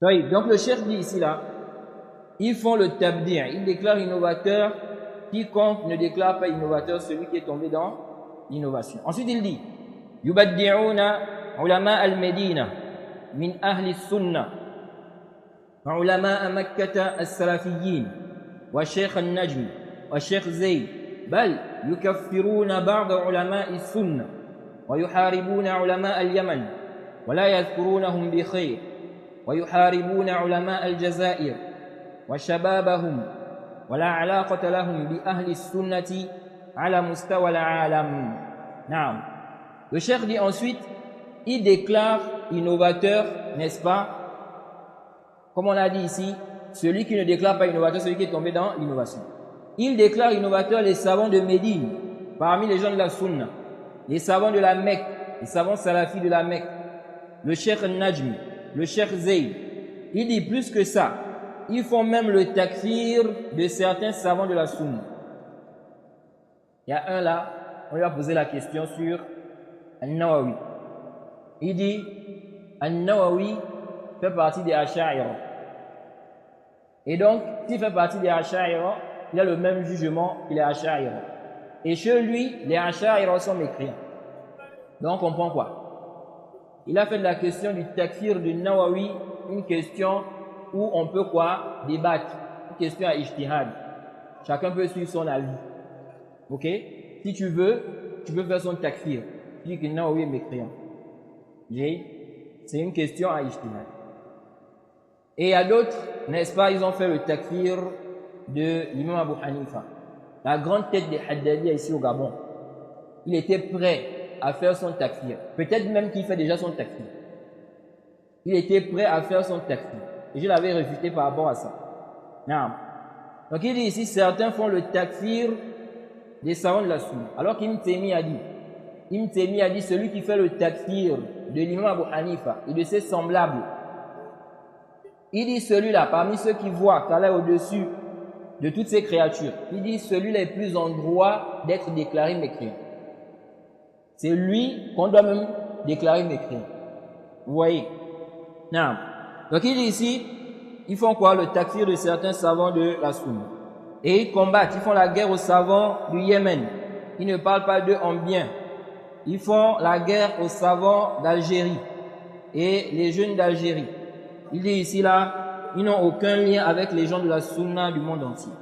Oui, donc le chef dit ici là, ils font le tabdi', ils déclarent innovateur, quiconque ne déclare pas innovateur, celui qui est tombé dans l'innovation. Ensuite il dit, yubaddi'una ulama al-Medina min ahli sunnah wa ulama Makkah as-salafiyyin wa Sheikh al-Najm wa Sheikh Zayd bal yukaffiruna ba'd ulama as-sunnah wa yuharibuna ulama al-Yaman wa la yadhkurunahum bi khair ويحاربون علماء الجزائر وشبابهم ولا علاقة لهم بأهل السنة على مستوى العالم. نعم. Le cheikh dit ensuite, il déclare innovateur, n'est-ce pas? Comme on l'a dit ici, celui qui ne déclare pas innovateur, celui qui est tombé dans l'innovation. Il déclare innovateur les savants de Médine, parmi les gens de la Sunna, les savants de la Mecque, les savants salafis de la Mecque, le cheikh al-Najmi, le cheikh Zayd. Il dit plus que ça, ils font même le takfir de certains savants de la Sunna. Il y a un là, on lui a posé la question sur An-Nawawi. Il dit, An-Nawawi fait partie des Asha'ira. Et donc, s'il fait partie des Asha'ira, il a le même jugement qu'il est Asha'ira. Et chez lui, les Asha'ira sont mécréants. Donc, on comprend quoi? Il a fait de la question du takfir de Nawawi une question où on peut quoi? Débattre. Une question à ijtihad. Chacun peut suivre son avis. Ok? Si tu veux faire son takfir. Tu dis que Nawawi est mécréant. C'est une question à ijtihad. Et il y a d'autres, n'est-ce pas, ils ont fait le takfir de l'imam Abu Hanifa. La grande tête des Haddadiyya ici au Gabon. Il était prêt à faire son takfir. Peut-être même qu'il fait déjà son takfir. Il était prêt à faire son takfir. Et je l'avais réfuté par rapport à ça. Non. Donc il dit ici, certains font le takfir des savants de la Sunna. Alors qu'Ibn Taymiyyah a dit, celui qui fait le takfir de l'imam Abu Hanifa et de ses semblables, il dit celui-là, parmi ceux qui voient qu'Allah est au-dessus de toutes ces créatures, il dit celui-là est plus en droit d'être déclaré mécréant. C'est lui qu'on doit même déclarer mécréant. Vous voyez? Non. Donc il dit ici, ils font quoi? Le takfir de certains savants de la Sunna. Et ils combattent, ils font la guerre aux savants du Yémen. Ils ne parlent pas d'eux en bien. Ils font la guerre aux savants d'Algérie et les jeunes d'Algérie. Il dit ici là, ils n'ont aucun lien avec les gens de la Sunna du monde entier.